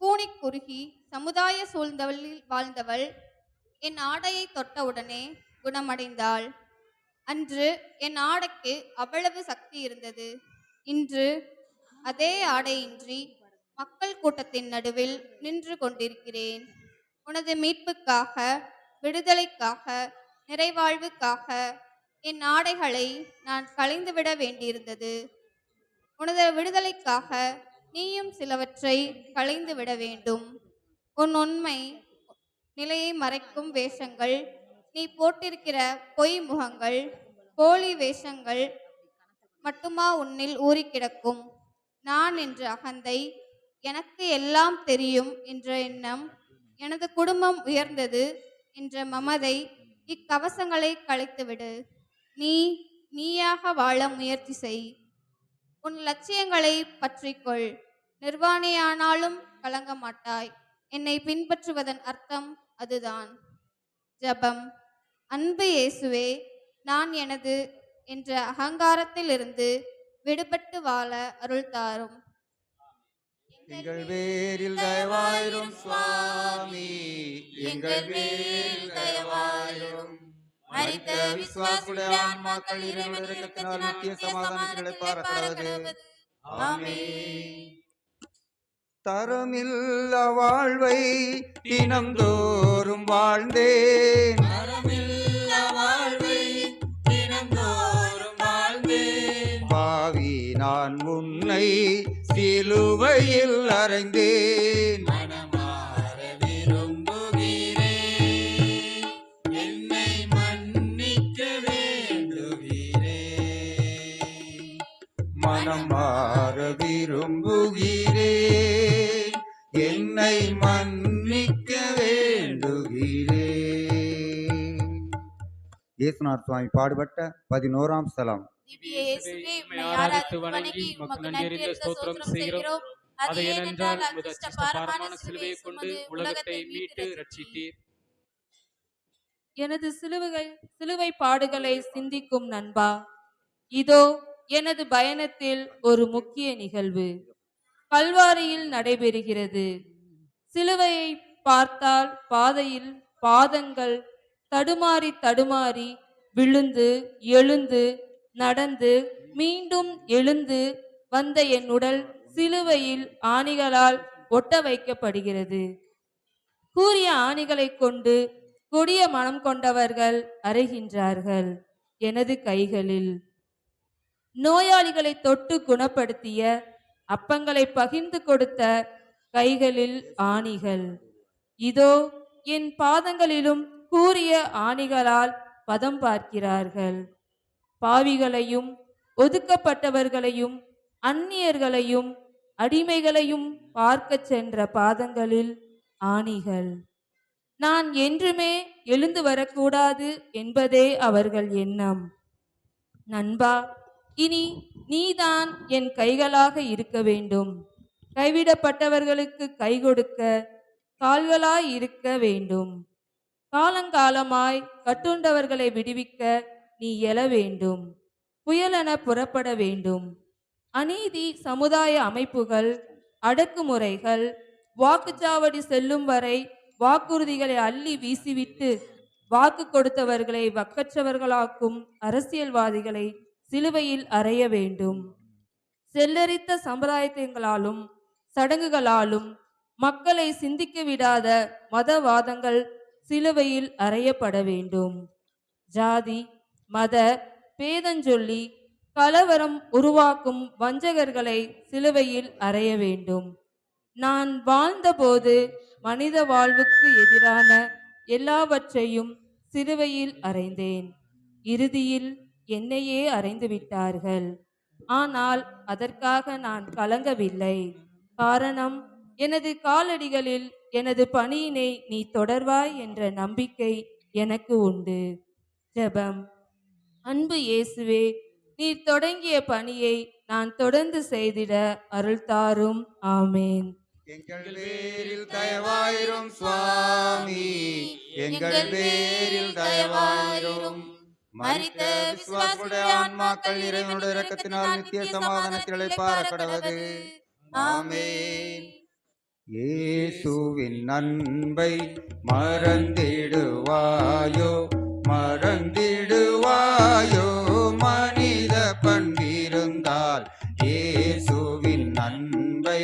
கூனிக் குறுகி சமுதாய சூழ்ந்தவளில் வாழ்ந்தவள் என் ஆடையை தொட்டவுடனே குணமடைந்தாள். அன்று என் ஆடைக்கு அவ்வளவு சக்தி இருந்தது. இன்று அதே ஆடையின்றி மக்கள் கூட்டத்தின் நடுவில் நின்று கொண்டிருக்கிறேன். உனது மீட்புக்காக, விடுதலைக்காக, நிறைவாழ்வுக்காக என் ஆடைகளை நான் களைந்துவிட வேண்டியிருந்தது. உனது விடுதலைக்காக நீயும் சிலவற்றை களைந்து விட வேண்டும். உன் உண்மை நிலையை மறைக்கும் வேஷங்கள், நீ போட்டிருக்கிற பொய் முகங்கள், போலி வேஷங்கள் மட்டுமா உன்னில் ஊறி கிடக்கும்? நான் என்ற அகந்தை, எனக்கு எல்லாம் தெரியும் என்ற எண்ணம், எனது குடும்பம் உயர்ந்தது என்ற மமதை, இக்கவசங்களை களைத்துவிடு. நீயாக வாழ முயற்சி செய். உன் லட்சியங்களை பற்றிக்கொள். நிர்வாணியானாலும் கலங்க மாட்டாய். என்னை பின்பற்றுவதன் அர்த்தம் அதுதான். ஜெபம். அன்பு இயேசுவே, நான் எனது என்ற அகங்காரத்திலிருந்து விடுபட்டு வாழ அருள் தாரும். எங்கள் பேரில் தயவாயிரும் சுவாமி, எங்கள் பேரில் தயவாயிரும். மரித்த விசுவாசியுடைய ஆன்மாக்கள் இறைவனுடைய இரக்கத்தினால் நித்திய சமாதானத்திலே பாரப்படுவது. ஆமென். தரமில்ல வாழ்வை தினம்தோறும் வாழ்ந்தேன், தரமில்ல வாழ்வை தினம்தோறும் வாழ்ந்தேன். பாவி நான் முன்னை சிலுவையில் அறைந்தேன். மனமார விரும்புகிறேன், என்னை மன்னிக்க வேண்டுகிறேன். மனமார விரும்புகிறேன், என்னை மன்னிக்க வேண்டுகிறேன். இயேசுநாதர் சுவாமி பாடுபட்ட 11ஆம் ஸ்தலம். திவ்ய இயேசுவே, உம்மை ஆராதித்து வணங்கி உமக்கு நன்றி என்ற ஸ்தோத்திரம் செய்கிறோம். அது ஏனென்றால் உமது அச்சிஷ்ட பாரமான சிலுவையை கொண்டு உலகத்தை மீட்டு ரட்சித்தீர். எனது சிலுவை பாடுகளை சிந்திக்கும் நண்பா, இதோ எனது பயணத்தில் ஒரு முக்கிய நிகழ்வு கல்வாரியில் நடைபெறுகிறது. சிலுவையை பார்த்தால் பாதையில் பாதங்கள் தடுமாறி தடுமாறி விழுந்து எழுந்து நடந்து மீண்டும் எழுந்து வந்த என் உடல் சிலுவையில் ஆணிகளால் ஒட்ட வைக்கப்படுகிறது. கூரிய ஆணிகளை கொண்டு கொடிய மனம் கொண்டவர்கள் அறைகின்றார்கள் எனது கைகளில். நோயாளிகளை தொட்டு குணப்படுத்திய, அப்பங்களை பகிர்ந்து கொடுத்த கைகளில் ஆணிகள். இதோ என் பாதங்களிலும் கூரிய ஆணிகளால் பதம் பார்க்கிறார்கள். பாவிகளையும் ஒதுக்கப்பட்டவர்களையும் அந்நியர்களையும் அடிமைகளையும் பார்க்கச் சென்ற பாதங்களில் ஆணிகள். நான் என்றுமே எழுந்து வரக்கூடாது என்பதே அவர்கள் எண்ணம். நண்பா, இனி நீதான் என் கைகளாக இருக்க வேண்டும். கைவிடப்பட்டவர்களுக்கு கை கொடுக்க கால்களாய் இருக்க வேண்டும். காலங்காலமாய் கட்டுண்டவர்களை விடுவிக்க நீ எழ வேண்டும். புயலென புறப்பட வேண்டும். அநீதி சமுதாய அமைப்புகள், அடக்குமுறைகள், வாக்குச்சாவடி செல்லும் வரை வாக்குறுதிகளை அள்ளி வீசிவிட்டு வாக்கு கொடுத்தவர்களை வக்கற்றவர்களாக்கும் அரசியல்வாதிகளை சிலுவையில் அறைய வேண்டும். செல்லரித்த சம்பிரதாயங்களாலும் சடங்குகளாலும் மக்களை சிந்திக்க விடாத மதவாதங்கள் சிலுவையில் அறையப்பட வேண்டும். ஜாதி மத பேதஞ்சொல்லி கலவரம் உருவாக்கும் வஞ்சகர்களை சிலுவையில் அறைய வேண்டும். நான் வாழ்ந்தபோது மனித வாழ்வுக்கு எதிரான எல்லாவற்றையும் சிலுவையில் அறைந்தேன். இறுதியில் என்னையே அறைந்து விட்டார்கள். ஆனால் அதற்காக நான் கலங்கவில்லை. காரணம், எனது காலடிகளில் எனது பணியினை நீ தொடர்வாய் என்ற நம்பிக்கை எனக்கு உண்டு. ஜெபம். அன்பு இயேசுவே, நீர் தொடங்கிய பணியை நான் தொடர்ந்து செய்திட அருள் தாரும். ஆமேன். எங்கள் பேரில் தயவாயிரும் சுவாமி, எங்கள் பேரில் தயவாயிரும். மரித்த விசுவாசுடைய ஆன்மாக்கள் இறைவனுடைய இரக்கத்தினால் நித்திய சமாதானத்தில் இளைப்பாற கடவது. ஆமென். இயேசுவின் அன்பை மறந்திடுவாயோ, மறந்திடுவாயோ, மனித பண்பிருந்தால் இயேசுவின் அன்பை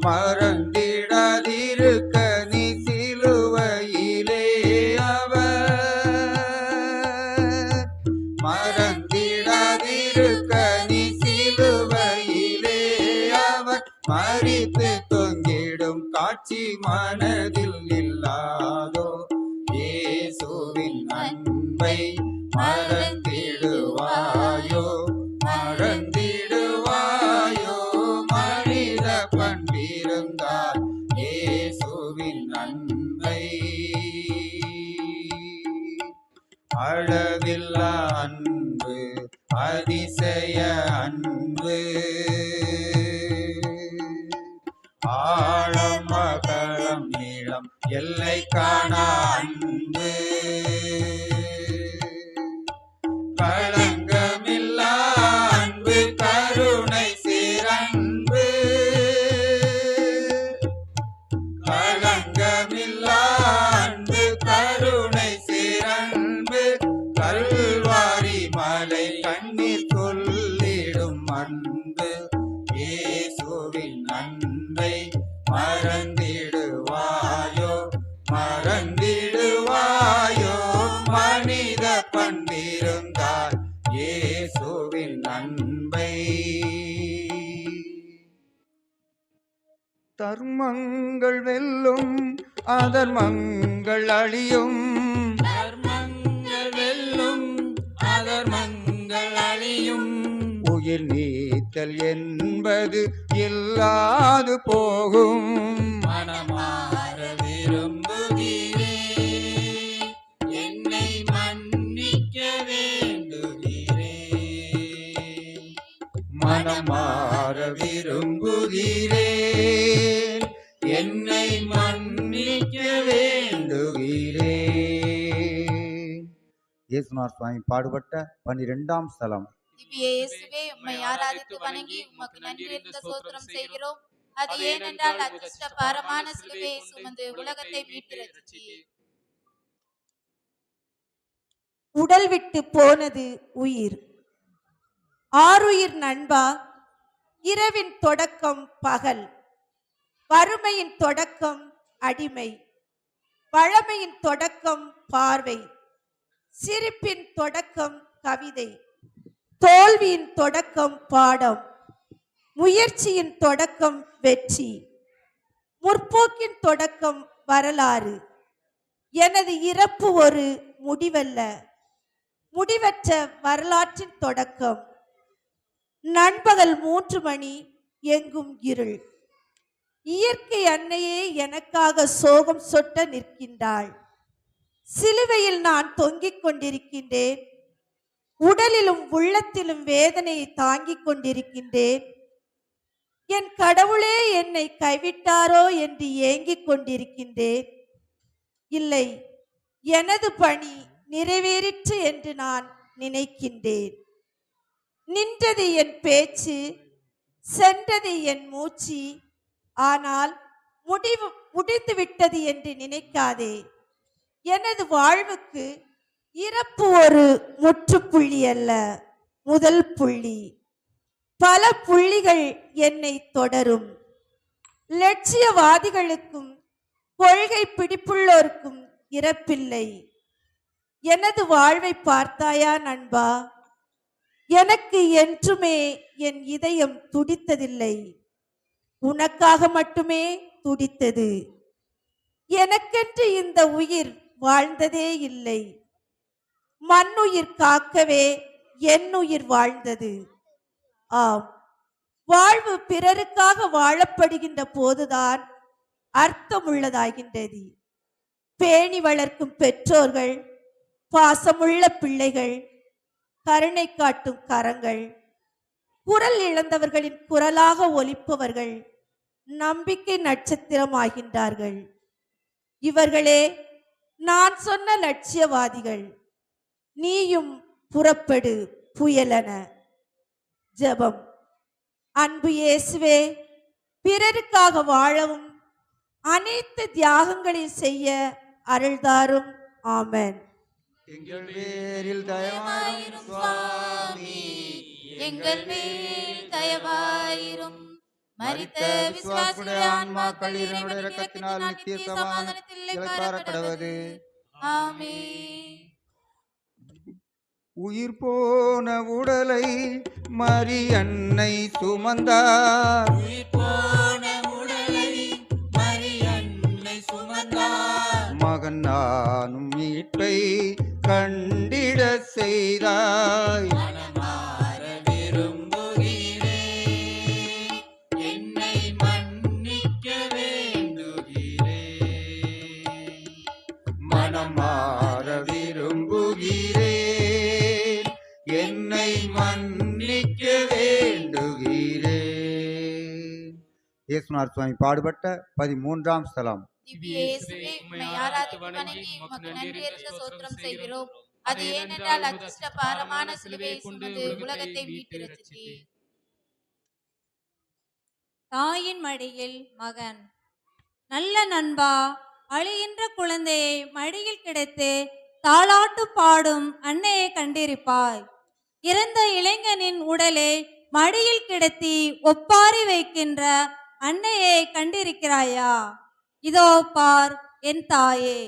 மறந்திடாதிருக்க நீ சிலுவையிலே அவர், மறந்திடாதிருக்க நீ சிலுவையிலே அவர் மரித்து தொங்கிடும் காட்சி மனதில் இல்லாதோ. இயேசுவின் அன்பை மறந்திடுவாயோ, மறந்திடுவாயோ, மனித பண்பிருந்தால் இயேசுவின் அன்பை. அளவில்லா அன்பு, அதிசய அன்பு, ஆழம் அகலம் நீளம் எல்லை காணா அன்பு, களங்கமில்லா அன்பு, கருணை சிறன்பு, களங்கமில்லா அன்பு, கருணை சிறன்பு, கல்வாரி மலை கண்ணீர் சொல்லிடும் அன்பு. இயேசுவின் அன்பை மறந்திடுவாயோ, மறந்திடுவாயோ, மனித பண்பிருந்தால் இயேசுவின் அன்பை. தர்மங்கள் வெல்லும் அதர்மங்கள் அழியும், தர்மங்கள் வெல்லும் அதர்மங்கள் அழியும், உயிர் நீத்தல் என்பது இல்லாது போகும். மனமாற விரும்புகிறேன், என்னை மன்னிக்க வேண்டுகிறேன். மனமாற விரும்புகிறேன், என்னை மன்னிக்க வேண்டுகிறேன். இயேசுநாதர் சுவாமி பாடுபட்ட 12ஆம் ஸ்தலம். திவ்ய இயேசுவே, உம்மை ஆராதித்து வணங்கி உமக்கு நன்றி அறிந்த ஸ்தோத்திரம் செய்கிறோம். அது ஏனென்றால் அதிர்ஷ்ட பாரமான சிலுவையை சுமந்து உலகத்தை மீட்டு ரட்சித்தீர். உடல் விட்டு போனது உயிர். ஆருயிர் நண்பா, இரவின் தொடக்கம் பகல், வறுமையின் தொடக்கம் அடிமை, பழமையின் தொடக்கம் பார்வை, சிரிப்பின் தொடக்கம் கவிதை, தோல்வியின் தொடக்கம் பாடம், முயற்சியின் தொடக்கம் வெற்றி, முற்போக்கின் தொடக்கம் வரலாறு. எனது இறப்பு ஒரு முடிவல்ல, முடிவற்ற வரலாற்றின் தொடக்கம். நண்பகல் 3 மணி, எங்கும் இருள். இயற்கை அன்னையே எனக்காக சோகம் சொட்ட நிற்கின்றாள். சிலுவையில் நான் தொங்கிக் கொண்டிருக்கின்றேன். உடலிலும் உள்ளத்திலும் வேதனையை தாங்கிக் கொண்டிருக்கின்றேன். என் கடவுளே என்னை கைவிட்டாரோ என்று ஏங்கிக் கொண்டிருக்கின்றேன். இல்லை, எனது பணி நிறைவேறிற்று என்று நான் நினைக்கின்றேன். நின்றது என் பேச்சு, சென்றது என் மூச்சு. ஆனால் முடிந்துவிட்டது என்று நினைக்காதே. எனது வாழ்வுக்கு இறப்பு ஒரு முற்றுப்புள்ளி அல்ல, முதல் புள்ளி. பல புள்ளிகள் என்னை தொடரும். லட்சியவாதிகளுக்கும் கொள்கை பிடிப்புள்ளோருக்கும் இறப்பில்லை. எனது வாழ்வை பார்த்தாயா நண்பா? எனக்கு என்றுமே என் இதயம் துடித்ததில்லை, உனக்காக மட்டுமே துடித்தது. எனக்கென்று இந்த உயிர் வாழ்ந்ததே இல்லை, மண்ணுயிர் காக்கவே என் உயிர் வாழ்ந்தது. ஆம், வாழ்வு பிறருக்காக வாழப்படுகின்ற போதுதான் அர்த்தமுள்ளதாகின்றது. பேணி வளர்க்கும் பெற்றோர்கள், பாசமுள்ள பிள்ளைகள், கருணை காட்டும் கரங்கள், குரல் இழந்தவர்களின் குரலாக ஒலிப்பவர்கள் நம்பிக்கை நட்சத்திரமாகின்றார்கள். இவர்களே நான் சொன்ன லட்சியவாதிகள். நீயும் புறப்படு புயலென. ஜெபம். அன்பு இயேசுவே, பிறருக்காக வாழவும் அனைத்து தியாகங்களையும் செய்ய அருள்தாரும். ஆமென். எங்கள் பேரில் தயவாயிரும் சுவாமி, எங்கள் மேல் தயவாயிரும். மரித்த விசுவாசிகளுடைய ஆன்மாக்கள் இறைவனுடைய இரக்கத்தினால் நித்திய சமாதானத்தில் இளைப்பாற கடவது. ஆமென். உயிர் போன உடலை மரி அன்னை சுமந்தார். மகன் நானும் மீட்பை கண்டிட செய்தாய். மனம் மாற விரும்புகிறேன், என்னை மன்னிக்க வேண்டுகிறேன். இயேசுநாதர் சுவாமி பாடுபட்ட 13ஆம் ஸ்தலம். திவ்ய இயேசுவே, உம்மை ஆராதித்து வணங்கி உமக்கு நன்றியறிந்த ஸ்தோத்திரம் செய்கிறோம். அது ஏனென்றால் அதிர்ஷ்ட பாரமான சிலுவையை சுமந்து உலகத்தை மீட்டு ரட்சித்தீர். தாயின் மடியில் மகன். நல்ல நண்பா, அழுகின்ற குழந்தையை மடியில் கிடத்து தாலாட்டு பாடும் அன்னையை கண்டிருப்பாய். இறந்த இளைஞனின் உடலை மடியில் கிடத்தி ஒப்பாரி வைக்கின்ற அன்னையை கண்டிருக்கிறாயா? இதோ பார் என் தாயே.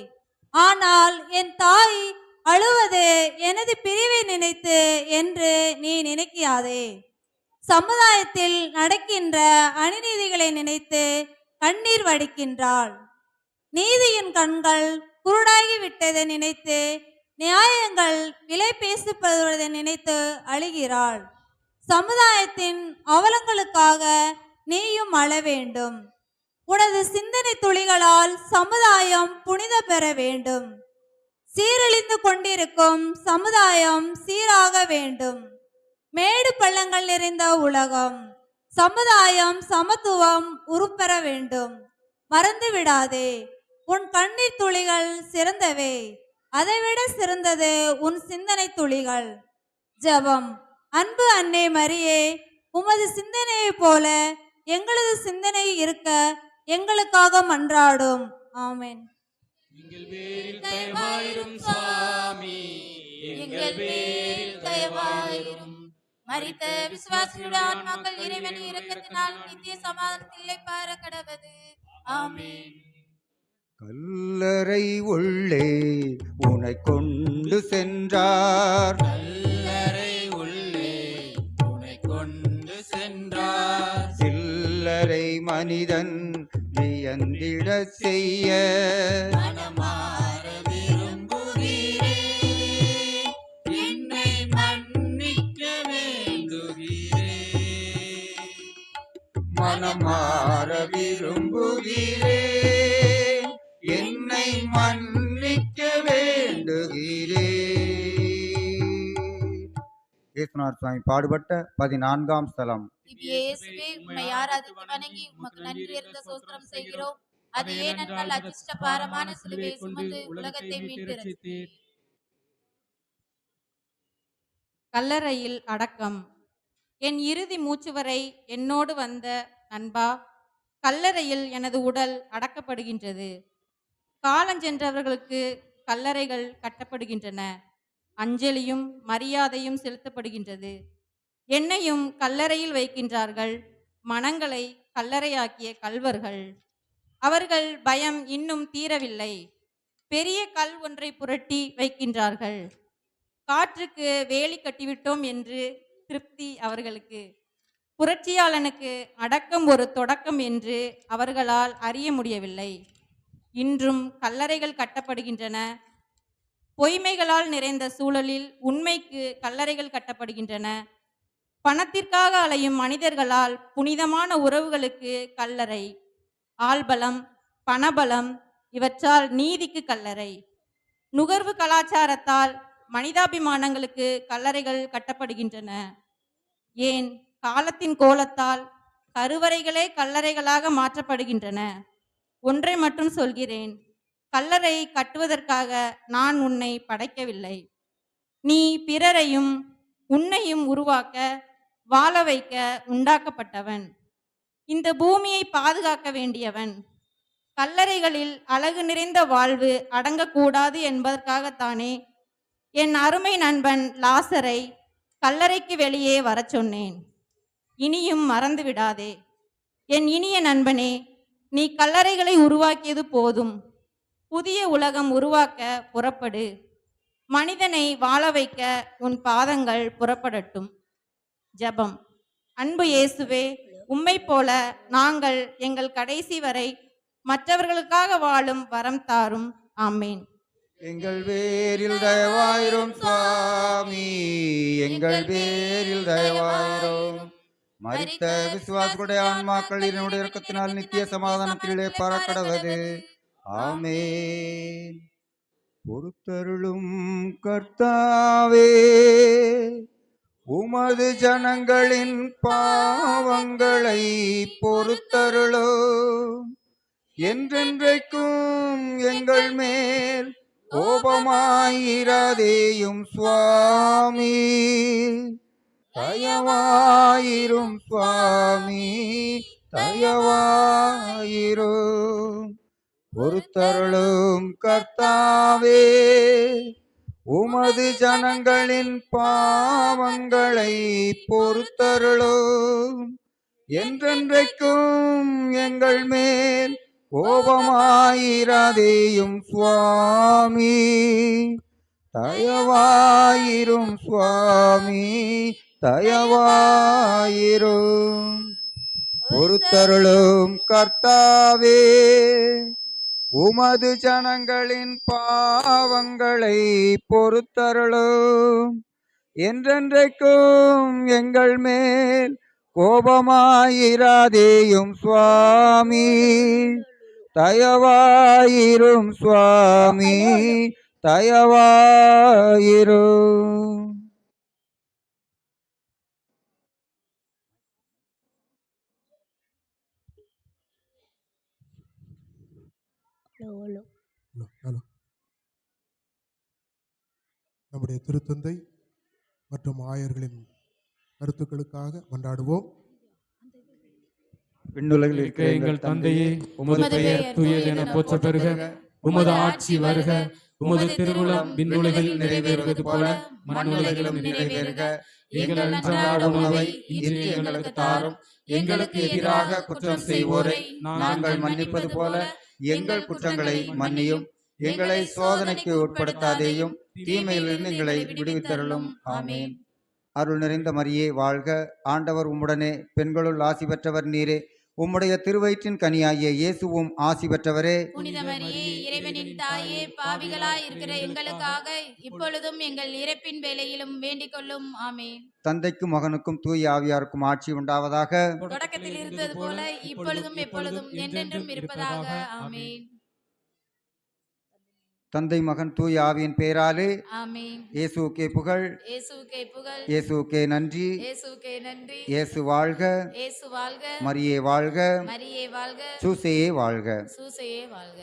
ஆனால் என் தாய் அழுவது எனது பிரிவை நினைத்து என்று நீ நினைக்காதே. சமுதாயத்தில் நடக்கின்ற அநீதிகளை நினைத்து கண்ணீர் வடிக்கின்றாள். நீதியின் கண்கள் குருடாகி விட்டதை நினைத்து, நியாயங்கள் விலை பேசப்படுவதை நினைத்து அழுகிறாள். சமுதாயத்தின் அவலங்களுக்காக நீயும் அழ வேண்டும். உனது சிந்தனை துளிகளால் சமுதாயம் புனித பெற வேண்டும். சீரழிந்து கொண்டிருக்கும் சமுதாயம் சீராக வேண்டும். மேடு பள்ளங்கள் நிறைந்த உலகம், சமுதாயம் சமத்துவம் உருப்பெற வேண்டும். மறந்து விடாதே, உன் கண்ணீர் துளிகள் சிறந்தவை, அதைவிட சிறந்தது உன் சிந்தனை துளிகள். ஜெபம். அன்பு அன்னை மரியே, உமது சிந்தனையைப் போல எங்களது சிந்தனை இருக்க எங்களுக்காக மன்றாடும். ஆமென். எங்கள் பேரில் தயவாயிரும் சுவாமி, எங்கள் பேரில் தயவாயிரும். மரித்த விசுவாசிகளுடைய ஆன்மாக்கள் இறைவனின் இரக்கத்தினால் நித்திய சமாதானத்தில் இளைப்பாற கடவது. ஆமென். கல்லறை உள்ளே உனை கொண்டு சென்றார். கல்லறை உள்ளே உன்னை கொண்டு சென்றார். சில்லறை மனிதன் வியந்திட செய்ய மனமார விரும்புகிறே, என்னை மன்னிக்க வேண்டுகிறே. மனமார விரும்புகிறே, என்னை மன்னிக்க வேண்டுகிறே. இயேசுநாதர் சுவாமி பாடுபட்ட 14ஆம் ஸ்தலம். திவ்ய இயேசுவே, உம்மை ஆராதித்து வணங்கி உமக்கு நன்றியறிந்த ஸ்தோத்திரம் செய்கிறோம். அது ஏனென்றால் அதிர்ஷ்ட பாரமான சிலுவையை சுமந்து உலகத்தை மீட்டு ரட்சித்தீர். கல்லறையில் அடக்கம். என் இறுதி மூச்சு வரை என்னோடு வந்த நண்பா, கல்லறையில் எனது உடல் அடக்கப்படுகின்றது. காலஞ்சென்றவர்களுக்கு கல்லறைகள் கட்டப்படுகின்றன. அஞ்சலியும் மரியாதையும் செலுத்தப்படுகின்றது. என்னையும் கல்லறையில் வைக்கின்றார்கள். மனங்களை கல்லறையாக்கிய கள்வர்கள். அவர்கள் பயம் இன்னும் தீரவில்லை. பெரிய கல் ஒன்றை புரட்டி வைக்கின்றார்கள். காற்றுக்கு வேலி கட்டிவிட்டோம் என்று திருப்தி அவர்களுக்கு. புரட்சியாளனுக்கு அடக்கம் ஒரு தொடக்கம் என்று அவர்களால் அறிய முடியவில்லை. இன்றும் கல்லறைகள் கட்டப்படுகின்றன. பொய்மைகளால் நிறைந்த சூழலில் உண்மைக்கு கல்லறைகள் கட்டப்படுகின்றன. பணத்திற்காக அலையும் மனிதர்களால் புனிதமான உறவுகளுக்கு கல்லறை. ஆள்பலம், பணபலம் இவற்றால் நீதிக்கு கல்லறை. நுகர்வு கலாச்சாரத்தால் மனிதாபிமானங்களுக்கு கல்லறைகள் கட்டப்படுகின்றன. ஏன் காலத்தின் கோலத்தால் கருவறைகளே கல்லறைகளாக மாற்றப்படுகின்றன. ஒன்றை மட்டும் சொல்கிறேன், கல்லறை கட்டுவதற்காக நான் உன்னை படைக்கவில்லை. நீ பிறரையும் உன்னையும் உருவாக்க, வாழ வைக்க உண்டாக்கப்பட்டவன். இந்த பூமியை பாதுகாக்க வேண்டியவன். கல்லறைகளில் அழகு நிறைந்த வாழ்வு அடங்கக்கூடாது என்பதற்காகத்தானே என் அருமை நண்பன் லாசரை கல்லறைக்கு வெளியே வரச் சொன்னேன். இனியும் மறந்து விடாதே என் இனிய நண்பனே, நீ கல்லறைகளை உருவாக்கியது போதும். புதிய உலகம் உருவாக்க புறப்படு. மனிதனை வாழ வைக்க உன் பாதங்கள் புறப்படட்டும். ஜெபம். அன்பு இயேசுவே, உம்மை போல நாங்கள் எங்கள் கடைசி வரை மற்றவர்களுக்காக வாழும் வரம் தாரும். ஆமேன். எங்கள் பேரில் தயவாயிரும் சுவாமி, எங்கள் பேரில் தயவாயிரும். மரித்த விசுவாசிகளுடைய ஆன்மாக்கள் என்னுடைய இரக்கத்தினால் நித்திய சமாதானத்திலே பறக்கடவது. ஆமென். பொறுத்தருளும் கர்த்தாவே, உமது ஜனங்களின் பாவங்களை பொறுத்தருளும். என்றென்றைக்கும் எங்கள் மேல் கோபமாயிராதேயும் சுவாமி, தயவாயிரும் சுவாமி, தயவாயிரும். பொறுத்தருளும் கர்த்தாவே, உமது ஜனங்களின் பாவங்களை பொறுத்தருளும். என்றென்றைக்கும் எங்கள் மேல் கோபமாயிராதேயும் சுவாமி, தயவாயிரும் சுவாமி, தயவாயிரும். பொறுத்தருளும் கர்த்தாவே, உமது ஜனங்களின் பாவங்களை பொறுத்தருளும். என்றென்றைக்கும் எங்கள் மேல் கோபமாயிராதேயும் சுவாமி, தயவாயிரும் சுவாமி, தயவாயிரும். நம்முடைய திருத்தந்தை மற்றும் ஆயர்களின் கருத்துக்களுக்காக மன்றாடுவோம். விண்ணுலகில் இருக்கிற எங்கள் தந்தையே, உமது பெயர் தூயது என போற்றப் பெறுக. உமது ஆட்சி வருக. உமது திருவுளம் விண்ணுலகில் நிறைவேறுவது போல மண்ணுலகிலும் நிறைவேறுக. எங்கள் அன்றாட உணவை இன்று எங்களுக்கு தாரும். எங்களுக்கு எதிராக குற்றம் செய்வோரை நாங்கள் மன்னிப்பது போல எங்கள் குற்றங்களை மன்னியும். எங்களை சோதனைக்கு உட்படுத்தாதேயும், தீமையிலிருந்து எங்களை விடுவித்தருளும். ஆமென். அருள் நிறைந்த மரியே வாழ்க. ஆண்டவர் உம்முடனே, பெண்களுள் ஆசி பெற்றவர் நீரே. உம்முடைய திருவயிற்றின் கனியாகிய இயேசுவும் ஆசி பெற்றவரே. புனித மரியே, இறைவனின் தாயே, பாவிகளாய் இருக்கிற எங்களுக்காக இப்பொழுதும் எங்கள் இறப்பின் வேளையிலும் வேண்டிக் கொள்ளும். ஆமென். தந்தைக்கும் மகனுக்கும் தூய ஆவியாருக்கும் ஆட்சி உண்டாவதாக. தொடக்கத்தில் இருந்தது போல இப்பொழுதும் எப்பொழுதும் என்றென்றும் இருப்பதாக. ஆமென். தந்தை மகன் தூய ஆவியின் பெயராலே ஆமென். இயேசுவுக்கே புகழ், இயேசுவுக்கே புகழ், இயேசுவுக்கே நன்றி. இயேசுவுக்கே நன்றி. இயேசு வாழ்க, இயேசு வாழ்க, மரியே வாழ்க, மரியே வாழ்க, சூசையே வாழ்க. சூசையே வாழ்க.